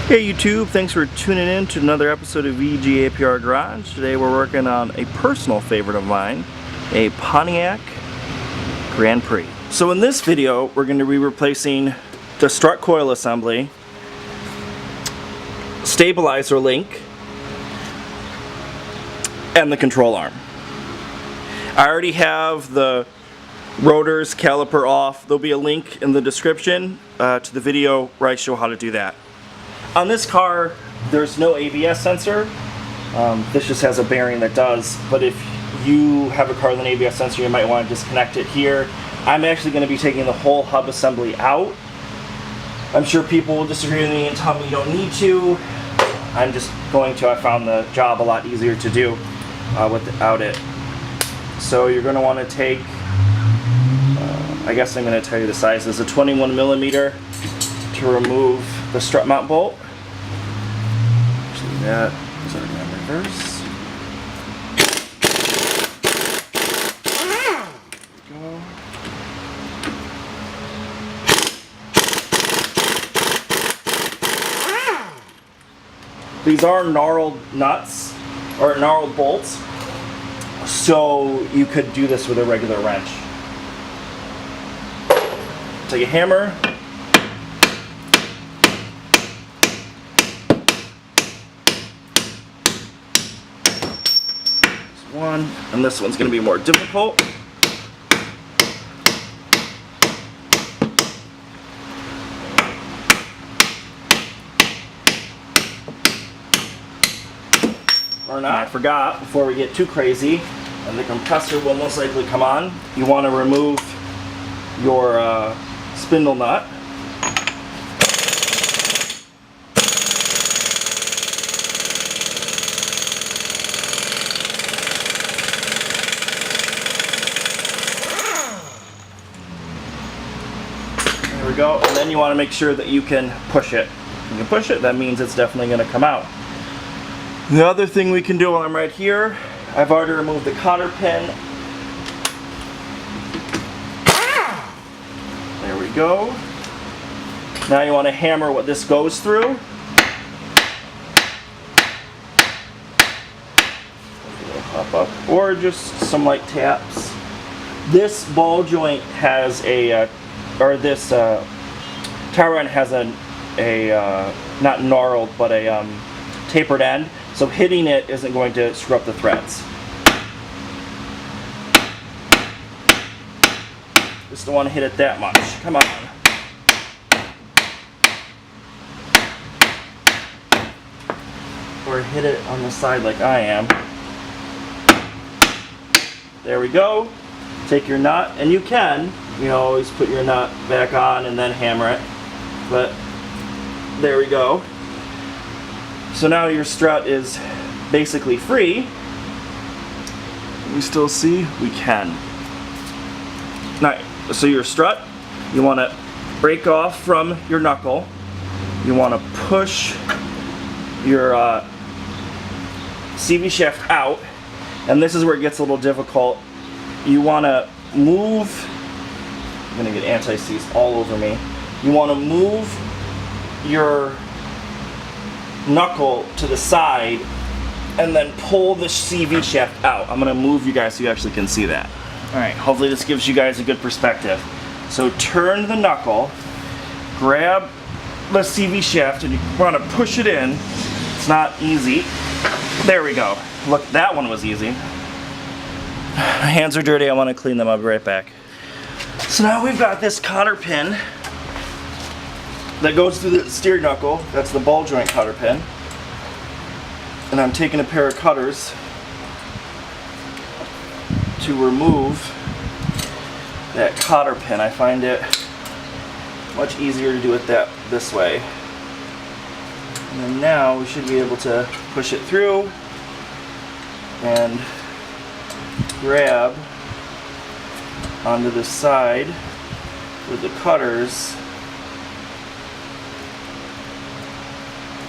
Hey YouTube, thanks for tuning in to another episode of VGAPR Garage. Today we're working on a personal favorite of mine, a Pontiac Grand Prix. So in this video, we're going to be replacing the strut coil assembly, stabilizer link, and the control arm. I already have the rotors, caliper off. There'll be a link in the description to the video where I show how to do that. On this car, there's no ABS sensor. This just has a bearing that does, but if you have a car with an ABS sensor, you might want to disconnect it here. I'm actually going to be taking the whole hub assembly out. I'm sure people will disagree with me and tell me you don't need to. I'm just going to. I found the job a lot easier to do without it. So you're going to want to take, I guess I'm going to tell you the size. It's a 21 millimeter to remove the strut mount bolt. Actually, that is already in reverse. Go. These are gnarled nuts, or gnarled bolts, so you could do this with a regular wrench. Take a hammer. One, and this one's going to be more difficult. Or not. I forgot, before we get too crazy, and the compressor will most likely come on, you want to remove your spindle nut. There we go, and then you want to make sure that you can push it. If you can push it, that means it's definitely going to come out. The other thing we can do while I'm right here, I've already removed the cotter pin. There we go. Now you want to hammer what this goes through. Pop up, or just some light taps. This ball joint has a this tie rod has a not gnarled, but a tapered end, so hitting it isn't going to screw up the threads. Just don't want to hit it that much. Come on. Or hit it on the side like I am. There we go. Take your nut, and you can, always put your nut back on and then hammer it, but there we go. So now your strut is basically free. Can we still see? We can. Now, so your strut, you want to break off from your knuckle. You want to push your CV shaft out, and this is where it gets a little difficult. You want to move, I'm going to get anti-seize all over me. You want to move your knuckle to the side and then pull the CV shaft out. I'm going to move you guys so you actually can see that. Alright, hopefully this gives you guys a good perspective. So turn the knuckle, grab the CV shaft, and you want to push it in. It's not easy. There we go. Look, that one was easy. My hands are dirty, I want to clean them. I'll be right back. So now we've got this cotter pin that goes through the steer knuckle. That's the ball joint cotter pin. And I'm taking a pair of cutters to remove that cotter pin. I find it much easier to do it this way. And then now we should be able to push it through and grab onto the side with the cutters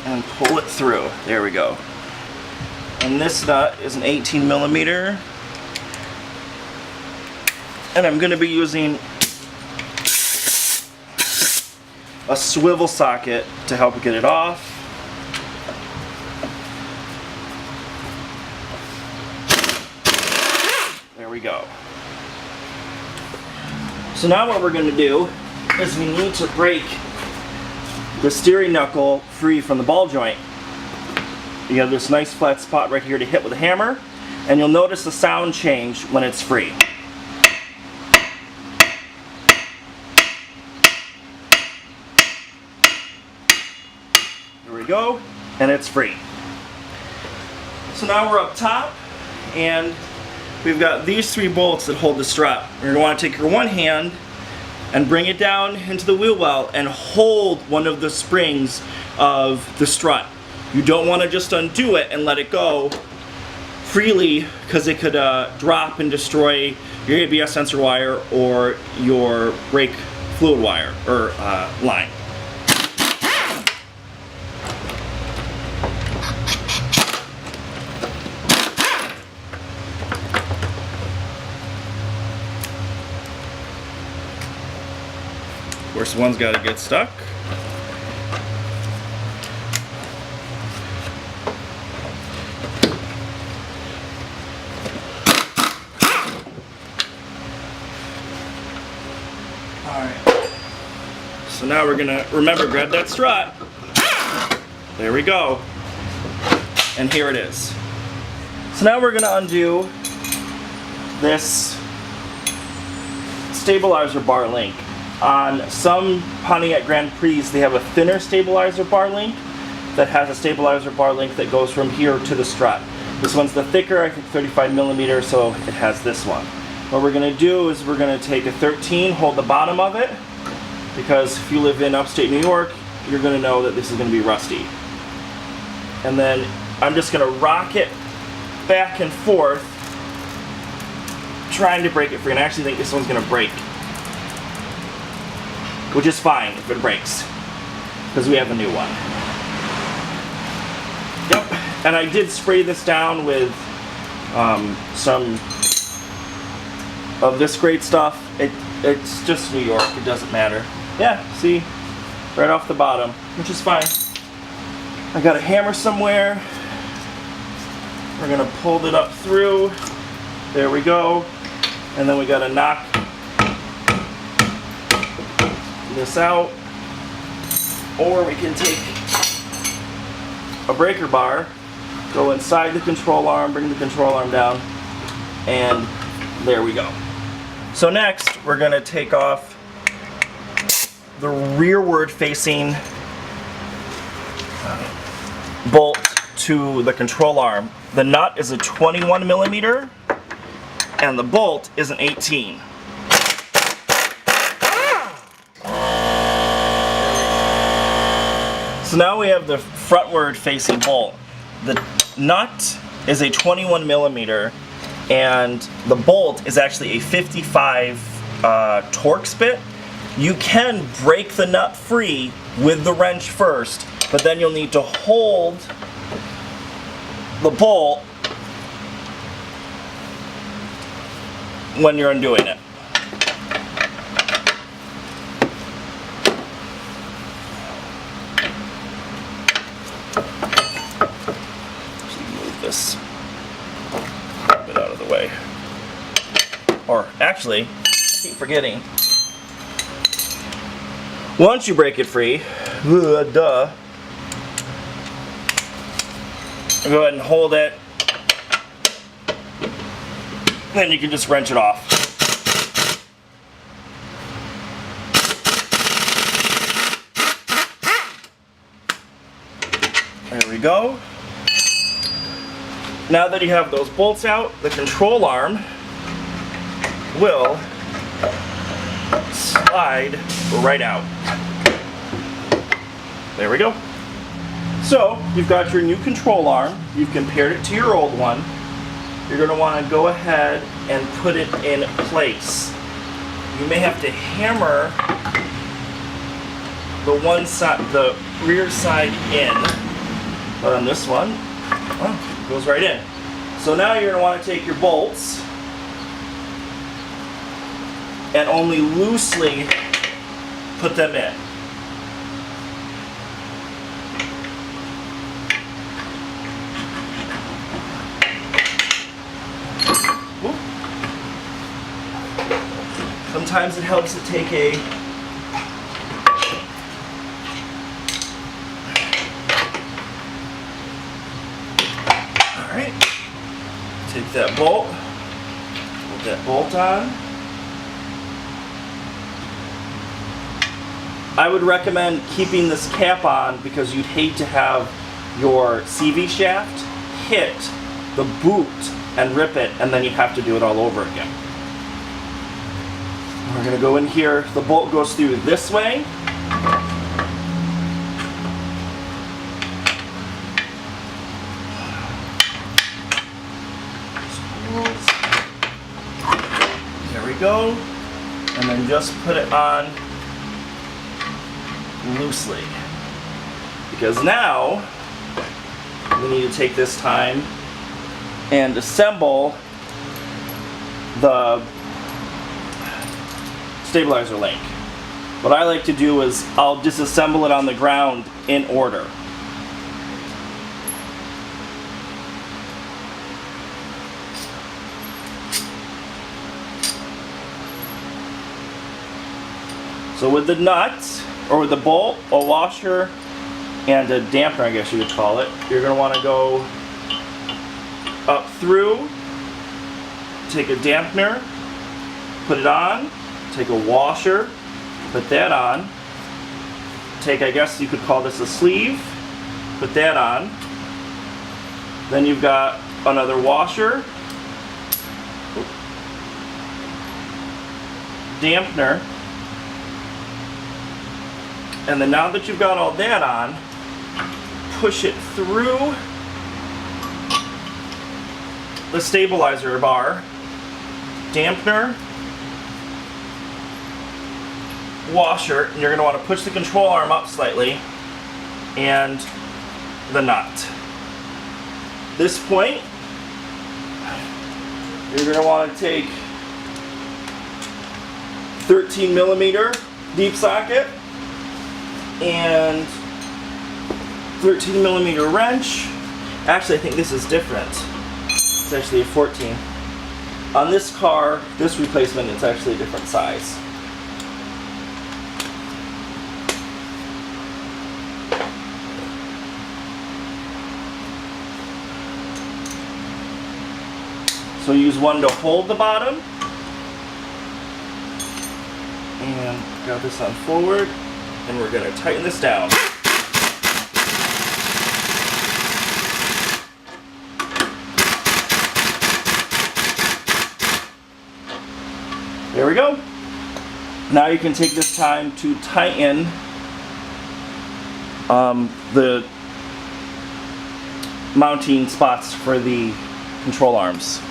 and pull it through. There we go. And this nut is an 18 millimeter, and I'm going to be using a swivel socket to help get it off. go. So now what we're going to do is we need to break the steering knuckle free from the ball joint. You have this nice flat spot right here to hit with a hammer, and you'll notice the sound change when it's free. There we go, and it's free. So now we're up top, and we've got these 3 bolts that hold the strut. You're going to want to take your one hand and bring it down into the wheel well and hold one of the springs of the strut. You don't want to just undo it and let it go freely, because it could drop and destroy your ABS sensor wire or your brake fluid wire or line. Of course, one's got to get stuck. Alright. So now we're going to, remember, grab that strut. There we go. And here it is. So now we're going to undo this stabilizer bar link. On some Pontiac Grand Prix, they have a thinner stabilizer bar link that has a stabilizer bar link that goes from here to the strut. This one's the thicker, I think 35 millimeters, so it has this one. What we're going to do is we're going to take a 13, hold the bottom of it, because if you live in upstate New York, you're going to know that this is going to be rusty. And then I'm just going to rock it back and forth, trying to break it free. And I actually think this one's going to break, which is fine if it breaks, because we have a new one. Yep, and I did spray this down with some of this great stuff. It's just New York, it doesn't matter. Yeah, see, right off the bottom, which is fine. I got a hammer somewhere. We're gonna pull it up through. There we go. And then we gotta knock this out, or we can take a breaker bar, go inside the control arm, bring the control arm down, and there we go. So next we're going to take off the rearward facing bolt to the control arm. The nut is a 21 millimeter and the bolt is an 18. So now we have the frontward facing bolt. The nut is a 21 millimeter and the bolt is actually a 55 Torx bit. You can break the nut free with the wrench first, but then you'll need to hold the bolt when you're undoing it. This a bit out of the way. Or actually, I keep forgetting. Once you break it free, go ahead and hold it. Then you can just wrench it off. There we go. Now that you have those bolts out, the control arm will slide right out. There we go. So, you've got your new control arm, you've compared it to your old one. You're going to want to go ahead and put it in place. You may have to hammer the one side, the rear side in, but on this one, well, it goes right in. So now you're going to want to take your bolts and only loosely put them in. sometimes it helps to take a alright, take that bolt, put that bolt on. I would recommend keeping this cap on because you'd hate to have your CV shaft hit the boot and rip it, and then you have to do it all over again. We're going to go in here. The bolt goes through this way. There we go. And then just put it on loosely. Because now we need to take this time and assemble the stabilizer link. What I like to do is I'll disassemble it on the ground in order. So with the nut, or with the bolt, a washer, and a dampener, I guess you would call it, you're going to want to go up through, take a dampener, put it on, take a washer, put that on, take, I guess you could call this a sleeve, put that on, then you've got another washer, dampener, and then now that you've got all that on, push it through the stabilizer bar, dampener, washer, and you're going to want to push the control arm up slightly, and the nut. This point, you're going to want to take 13mm deep socket and 13mm wrench. Actually, I think this is different. It's actually a 14. On this car, this replacement, it's actually a different size. So use one to hold the bottom, and grab this on forward, and we're going to tighten this down. There we go. Now you can take this time to tighten the mounting spots for the control arms.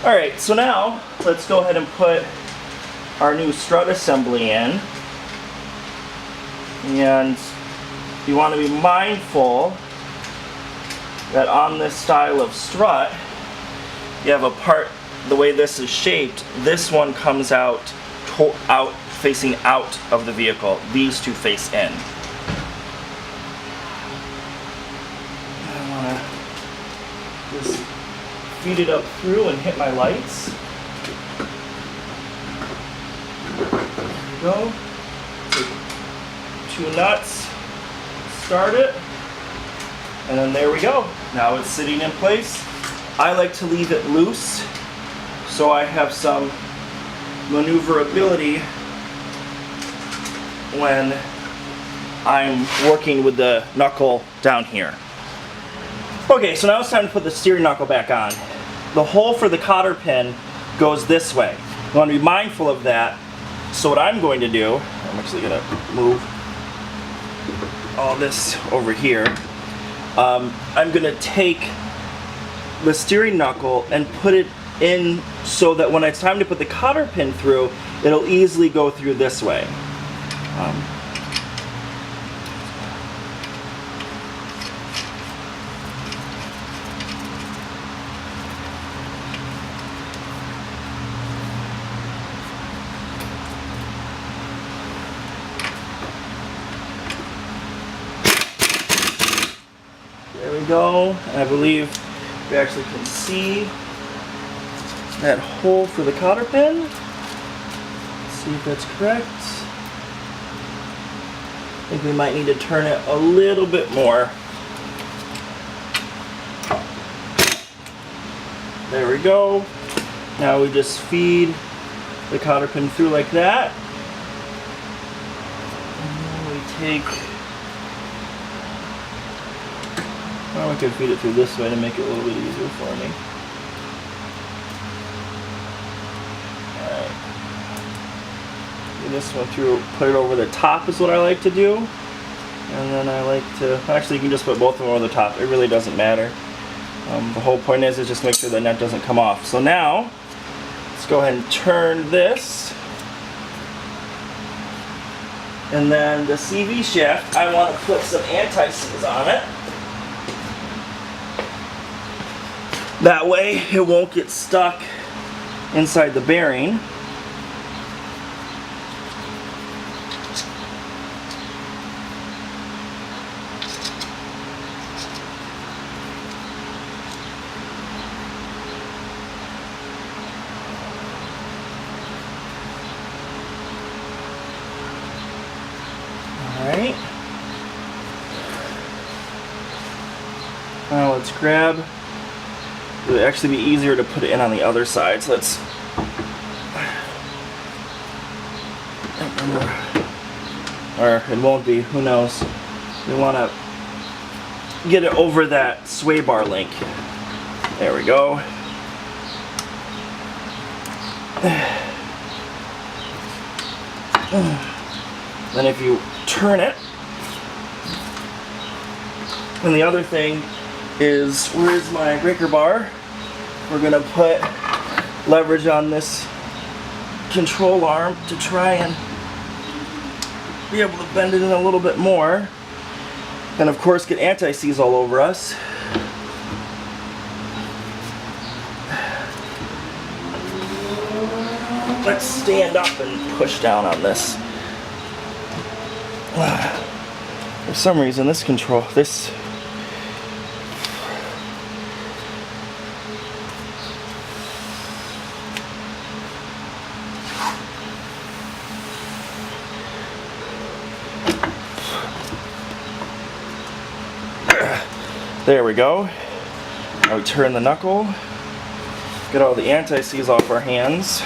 Alright, so now let's go ahead and put our new strut assembly in. And you want to be mindful that on this style of strut, you have a part, the way this is shaped, this one comes out facing out of the vehicle. These two face in. I want to just feed it up through and hit my lights. we go. Take 2 nuts, start it, and then there we go. Now it's sitting in place. I like to leave it loose so I have some maneuverability when I'm working with the knuckle down here. Okay, so now it's time to put the steering knuckle back on. The hole for the cotter pin goes this way. You want to be mindful of that. So what I'm going to do, I'm actually going to move all this over here. I'm going to take the steering knuckle and put it in so that when it's time to put the cotter pin through, it'll easily go through this way. There we go. I believe we actually can see that hole for the cotter pin. Let's see if that's correct. I think we might need to turn it a little bit more. There we go. Now we just feed the cotter pin through like that. And then we take, well, we can feed it through this way to make it a little bit easier for me. Alright. Feed this one through, put it over the top is what I like to do. And then I like to, actually you can just put both of them over the top, it really doesn't matter. The whole point is just make sure the nut doesn't come off. So now, let's go ahead and turn this. And then the CV shaft, I want to put some anti-seize on it. That way it won't get stuck inside the bearing. Alright. Now let's grab. It would actually be easier to put it in on the other side, so let's. Or it won't be, who knows. We want to get it over that sway bar link. There we go. Then if you turn it, and the other thing is, where's my breaker bar? We're gonna put leverage on this control arm to try and be able to bend it in a little bit more, and of course get anti-seize all over us. Let's stand up and push down on this. For some reason this control, there we go. Now we turn the knuckle, get all the anti-seize off our hands.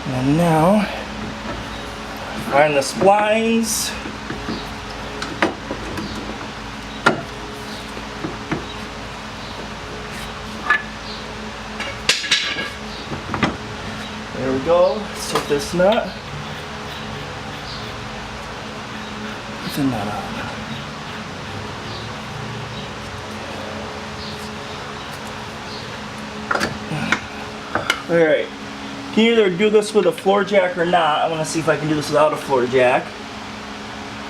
And now, find the splines. There we go. Let's take this nut. Put the nut on. Alright. You can either do this with a floor jack or not. I want to see if I can do this without a floor jack.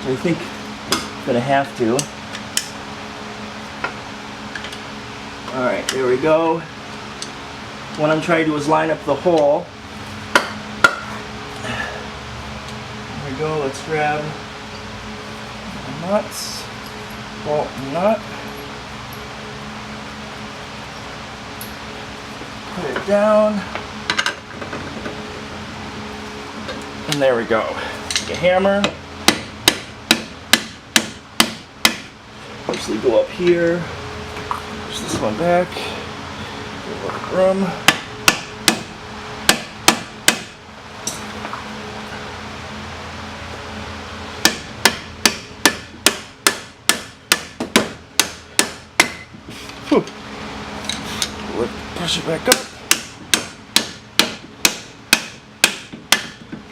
So I think I'm going to have to. Alright, there we go. What I'm trying to do is line up the hole. There we go, let's grab the nuts, bolt and nut. down. And there we go. Take a hammer. Actually go up here. Push this one back. Get a little room. Push it back up.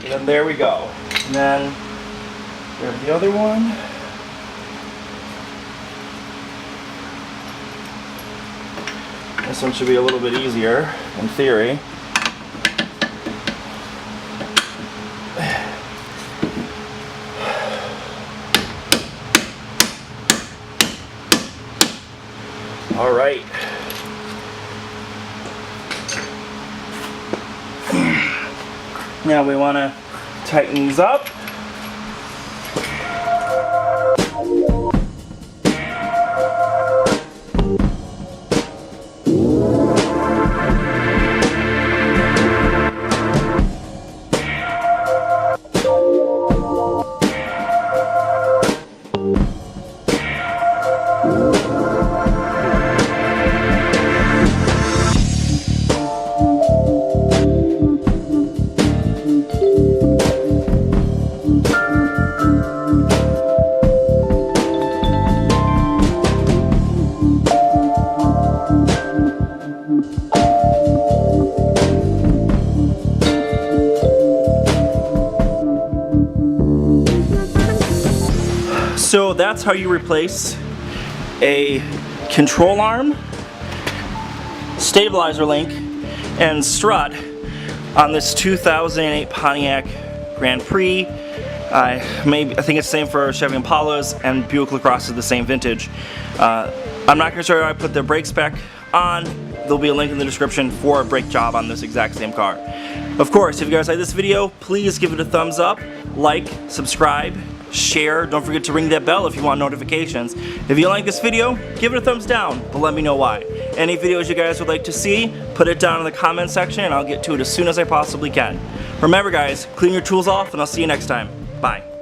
And then there we go. And then grab the other one. This one should be a little bit easier in theory. All right. Now we want to tighten these up. So that's how you replace a control arm, stabilizer link, and strut on this 2008 Pontiac Grand Prix. I think it's the same for Chevy Impalas, and Buick LaCrosse is the same vintage. I'm not going to show you how I put the brakes back on. There'll be a link in the description for a brake job on this exact same car. Of course, if you guys like this video, please give it a thumbs up, like, subscribe, share. Don't forget to ring that bell if you want notifications. If you like this video, give it a thumbs down, but let me know why. Any videos you guys would like to see, put it down in the comment section and I'll get to it as soon as I possibly can. Remember guys, clean your tools off and I'll see you next time. Bye.